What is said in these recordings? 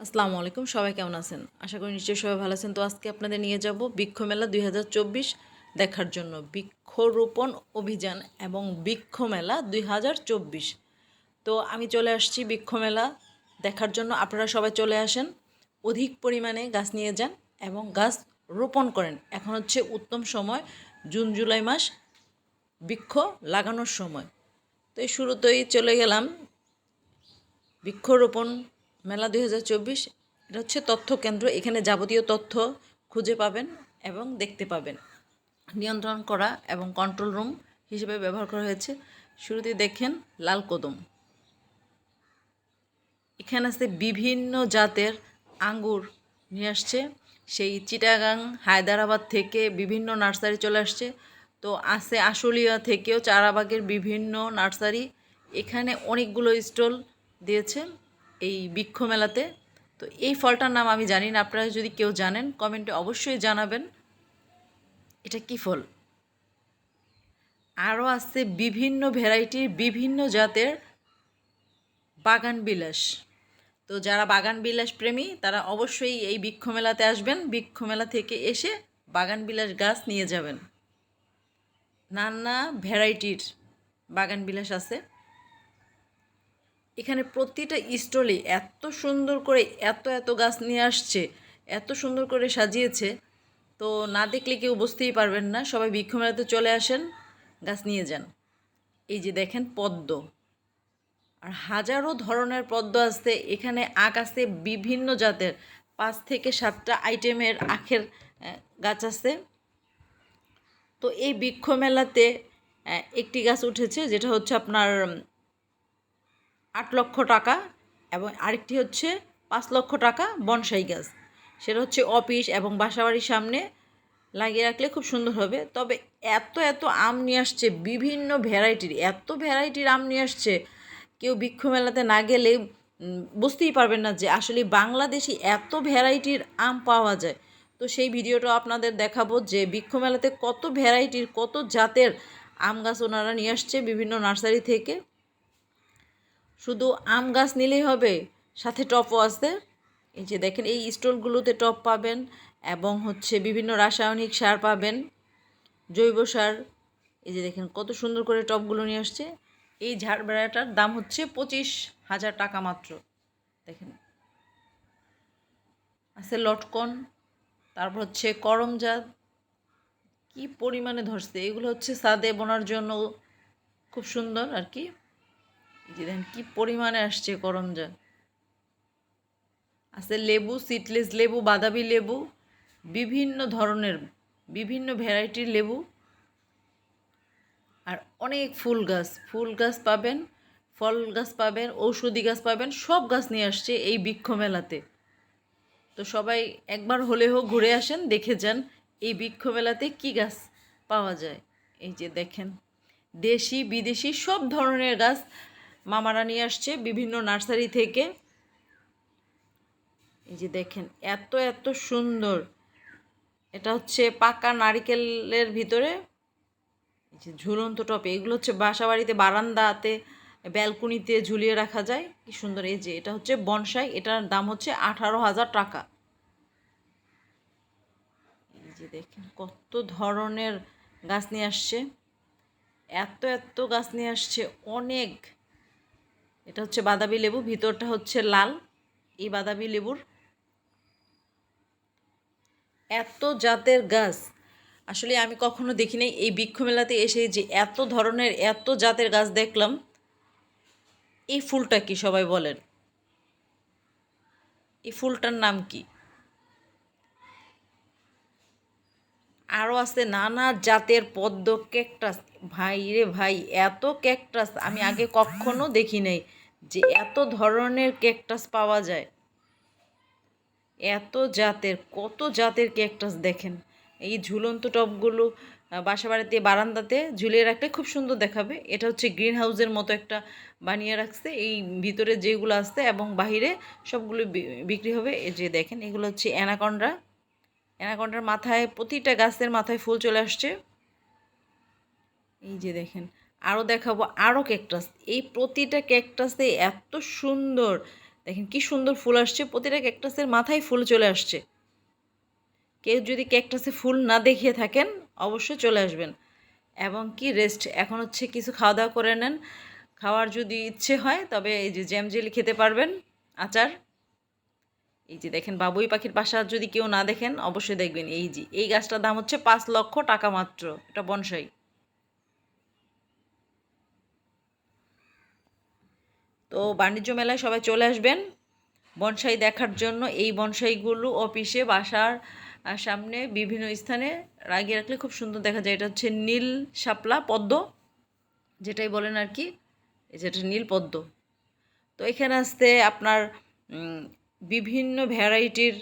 আসসালামু আলাইকুম, সবাই কেমন আছেন? আশা করি নিশ্চয়ই সবাই ভালো আছেন। তো আজকে আপনাদের নিয়ে যাব বৃক্ষ মেলা 2024 দেখার জন্য। বৃক্ষরোপণ অভিযান এবং বৃক্ষ মেলা 2024। তো আমি চলে আসছি বৃক্ষ মেলা দেখার জন্য। আপনারা সবাই চলে আসেন, অধিক পরিমাণে গাছ নিয়ে যান এবং গাছ রোপণ করেন। এখন হচ্ছে উত্তম সময়, জুন জুলাই মাস, বৃক্ষ লাগানোর সময়। তো এই শুরুতেই চলে গেলাম বৃক্ষরোপণ মেলা 2024। এটা হচ্ছে তথ্য কেন্দ্র। এখানে যাবতীয় তথ্য খুঁজে পাবেন এবং দেখতে পাবেন। নিয়ন্ত্রণ করা এবং কন্ট্রোল রুম হিসেবে ব্যবহার করা হয়েছে। শুরুতে দেখেন লাল কদম। এখানে আছে বিভিন্ন জাতের আঙ্গুর নিয়ে আসছে, সেই চিটাগাং হায়দ্রাবাদ থেকে বিভিন্ন নার্সারি চলে আসছে। তো আছে আশুলিয়া থেকেও, চারাবাগের বিভিন্ন নার্সারি। এখানে অনেকগুলো স্টল দিয়েছে এই বৃক্ষ মেলাতে। তো এই ফলটার নাম আমি জানি না, আপনারা যদি কেউ জানেন কমেন্টে অবশ্যই জানাবেন এটা কী ফল। আরও আছে বিভিন্ন ভ্যারাইটির বিভিন্ন জাতের বাগান বিলাস। তো যারা বাগান বিলাস প্রেমী তারা অবশ্যই এই বৃক্ষ মেলাতে আসবেন। বৃক্ষ মেলা থেকে এসে বাগান বিলাস গাছ নিয়ে যাবেন। নানা ভ্যারাইটির বাগান বিলাস আছে এখানে। প্রতিটা স্টলে এত সুন্দর করে এত এত গাছ নিয়ে আসছে, এত সুন্দর করে সাজিয়েছে, তো না দেখলে কেউ বুঝতেই পারবেন না। সবাই বৃক্ষ মেলাতে চলে আসেন, গাছ নিয়ে যান। এই যে দেখেন পদ্ম, আর হাজারো ধরনের পদ্ম আছে এখানে। আখ আছে বিভিন্ন জাতের, 5 থেকে 7টা আইটেমের আখের গাছ আছে। তো এই বৃক্ষ মেলাতে একটি গাছ উঠেছে যেটা হচ্ছে আপনার 8 লক্ষ টাকা, এবং আরেকটি হচ্ছে 5 লক্ষ টাকা বনসাই গাছ। সেটা হচ্ছে অফিস এবং বাসাবাড়ির সামনে লাগিয়ে রাখলে খুব সুন্দর হবে। তবে এত এত আম নিয়ে আসছে, বিভিন্ন ভ্যারাইটির, এত ভ্যারাইটির আম নিয়ে আসছে, কেউ বৃক্ষ মেলাতে না গেলে বুঝতেই পারবেন না যে আসলে বাংলাদেশি এত ভ্যারাইটির আম পাওয়া যায়। তো সেই ভিডিওটা আপনাদের দেখাবো যে বৃক্ষ মেলাতে কত ভ্যারাইটির, কত জাতের আম গাছ ওনারা নিয়ে আসছে বিভিন্ন নার্সারি থেকে। শুধু আম গাছ নিলেই হবে, সাথে টপও আছে। এই যে দেখেন এই স্টলগুলোতে টপ পাবেন এবং হচ্ছে বিভিন্ন রাসায়নিক সার পাবেন, জৈব সার। এই যে দেখেন কত সুন্দর করে টপগুলো নিয়ে আসছে। এই ঝাড় বেড়াটার দাম হচ্ছে 25,000 টাকা মাত্র। দেখেন আছে লটকন, তারপর হচ্ছে করমজাত, কি পরিমাণে ধরছে। এগুলো হচ্ছে ছাদে বোনার জন্য খুব সুন্দর আর কি। এই যে দেখেন কি পরিমাণে আসছে করমজাত। আছে লেবু, সিডলেস লেবু, বাদামি লেবু, বিভিন্ন ধরনের বিভিন্ন ভ্যারাইটির লেবু, আর অনেক ফুল গাছ। ফুল গাছ পাবেন, ফল গাছ পাবেন, ঔষধি গাছ পাবেন, সব গাছ নিয়ে আসছে এই বৃক্ষ মেলাতে। তো সবাই একবার হলেও ঘুরে আসেন, দেখে যান এই বৃক্ষ মেলাতে কী গাছ পাওয়া যায়। এই যে দেখেন দেশি বিদেশি সব ধরনের গাছ মামারা নিয়ে আসছে বিভিন্ন নার্সারি থেকে। এই যে দেখেন এত এত সুন্দর। এটা হচ্ছে পাকা নারিকেলের ভিতরে এই যে ঝুলন্ত টপে। এগুলো হচ্ছে বাসা বাড়িতে বারান্দাতে ব্যালকনিতে ঝুলিয়ে রাখা যায়, কি সুন্দর। এই যে এটা হচ্ছে বনসাই, এটার দাম হচ্ছে 18,000 টাকা। এই যে দেখেন কত ধরনের গাছ নিয়ে আসছে, এত এত গাছ নিয়ে আসছে অনেক। এটা হচ্ছে বাদামি লেবু, ভিতরটা হচ্ছে লাল। এই বাদামি লেবুর এত জাতের গাছ আসলে আমি কখনো দেখি নাই। এই বৃক্ষ মেলাতে এসে যে এত ধরনের এত জাতের গাছ দেখলাম। এই ফুলটা কি সবাই বলেন? এই ফুলটার নাম কি? আরও আছে নানা জাতের পদ্ম, ক্যাকটাস। ভাই রে ভাই, এত ক্যাকটাস আমি আগে কখনো দেখি নাই যে এত ধরনের ক্যাকটাস পাওয়া যায়। এত জাতের, কত জাতের ক্যাকটাস দেখেন। এই ঝুলন্ত টবগুলো বাসা বাড়িতে বারান্দাতে ঝুলিয়ে রাখলে খুব সুন্দর দেখাবে। এটা হচ্ছে গ্রিন হাউসের মতো একটা বানিয়ে রাখছে, এই ভিতরে যেগুলো আসছে এবং বাহিরে সবগুলো বিক্রি হবে। এই যে দেখেন এগুলো হচ্ছে অ্যানাকন্ডা। অ্যানাকন্ডার মাথায়, প্রতিটা গাছের মাথায় ফুল চলে আসছে। এই যে দেখেন আরও দেখাবো আরও ক্যাকটাস। এই প্রতিটা ক্যাকটাসে এত সুন্দর দেখেন কি সুন্দর ফুল আসছে, প্রতিটা ক্যাকটাসের মাথায় ফুল চলে আসছে। কেউ যদি ক্যাকটাসে ফুল না দেখিয়ে থাকেন অবশ্যই চলে আসবেন। এবং কি রেস্ট এখন হচ্ছে কিছু খাওয়া দাওয়া করে নেন। খাওয়ার যদি ইচ্ছে হয় তবে এই যে জ্যাম জেলি খেতে পারবেন, আচার। এই যে দেখেন বাবুই পাখির বাসা যদি কেউ না দেখেন অবশ্যই দেখবেন। এই যে এই গাছটার দাম হচ্ছে 5 লক্ষ টাকা মাত্র, এটা বনসাই। তো বাণিজ্য মেলায় সবাই চলে আসবেন বনসাই দেখার জন্য। এই বনসাইগুলো অফিসে বাসার সামনে বিভিন্ন স্থানে লাগিয়ে রাখলে খুব সুন্দর দেখা যায়। এটা হচ্ছে নীল শাপলা পদ্ম, যেটাই বলেন আর কি, এই যেটা নীল পদ্ম। তো এখানে আসতে আপনার বিভিন্ন ভ্যারাইটির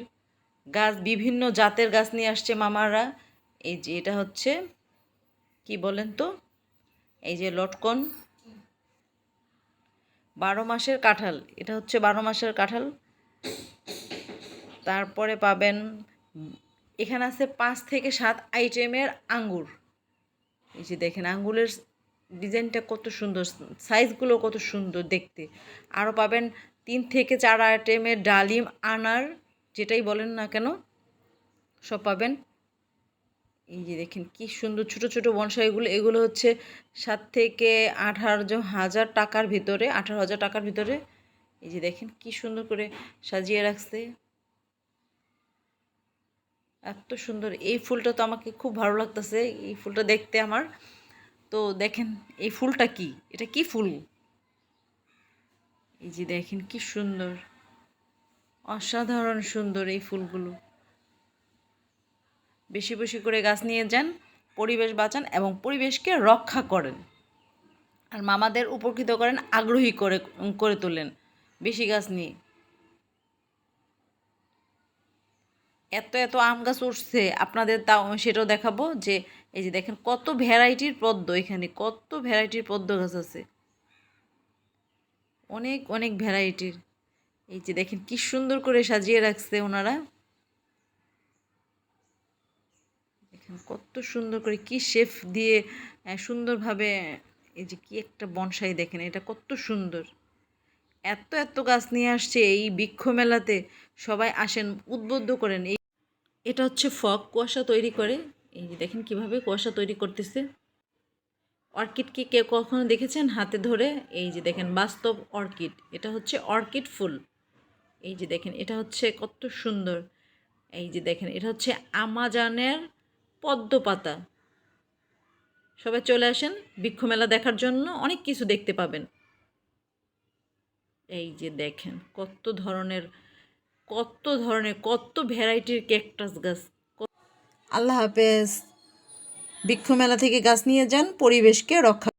গাছ, বিভিন্ন জাতের গাছ নিয়ে আসছে মামারা। এই যে এটা হচ্ছে কি বলেন তো, এই যে লটকন 12 মাসের কাঁঠাল, এটা হচ্ছে 12 মাসের কাঁঠাল। তারপরে পাবেন এখানে আছে 5 থেকে 7 আইটেমের আঙ্গুর। এই যে দেখেন আঙ্গুরের ডিজাইনটা কত সুন্দর, সাইজগুলো কত সুন্দর দেখতে। আরও পাবেন 3 থেকে 4 আইটেমের ডালিম, আনার, যেটাই বলেন না কেন সব পাবেন। এই যে দেখেন কি সুন্দর ছোট ছোট বনসাইগুলো, এগুলো হচ্ছে 7 থেকে 18,000 টাকার ভিতরে, 18,000 টাকার ভিতরে। এই যে দেখেন কি সুন্দর করে সাজিয়ে রাখছে, এত সুন্দর। এই ফুলটা তো আমাকে খুব ভালো লাগতেছে, এই ফুলটা দেখতে আমার। তো দেখেন এই ফুলটা কি, এটা কি ফুল, এই যে দেখেন কি সুন্দর, অসাধারণ সুন্দর এই ফুলগুলো। বেশি বেশি করে গাছ নিয়ে যান, পরিবেশ বাঁচান এবং পরিবেশকে রক্ষা করেন, আর মামাদের উপকৃত করেন, আগ্রহী করে করে তোলেন বেশি গাছ নিয়ে। এত এত আম গাছ উঠছে আপনাদের, তাও সেটাও দেখাবো। যে এই যে দেখেন কত ভ্যারাইটির পদ্ম, এখানে কত ভ্যারাইটির পদ্ম গাছ আছে, অনেক অনেক ভ্যারাইটির। এই যে দেখেন কি সুন্দর করে সাজিয়ে রাখছে ওনারা, দেখেন কত সুন্দর করে কি শেফ দিয়ে সুন্দরভাবে। এই যে কি একটা বনসাই দেখেন, এটা কত সুন্দর। এত এত গাছ নিয়ে আসছে এই বৃক্ষ মেলাতে, সবাই আসেন, উদ্বুদ্ধ করেন। এই এটা হচ্ছে ফগ, কুয়াশা তৈরি করে। এই যে দেখেন কিভাবে কুয়াশা তৈরি করতেছে। অর্কিড কি কেউ কখনো দেখেছেন হাতে ধরে? এই যে দেখেন বাস্তব অর্কিড, এটা হচ্ছে অর্কিড ফুল। এই যে দেখেন এটা হচ্ছে কত সুন্দর। এই যে দেখেন এটা হচ্ছে আমাজনের পদ্ম পাতা। সবাই চলে আসেন বৃক্ষ মেলা দেখার জন্য, অনেক কিছু দেখতে পাবেন। এই যে দেখেন কত ধরনের, কত ধরনের, কত ভ্যারাইটির ক্যাকটাস গাছ। আল্লাহ হাফেজ। বৃক্ষ মেলা থেকে গাছ নিয়ে যান, পরিবেশকে রক্ষা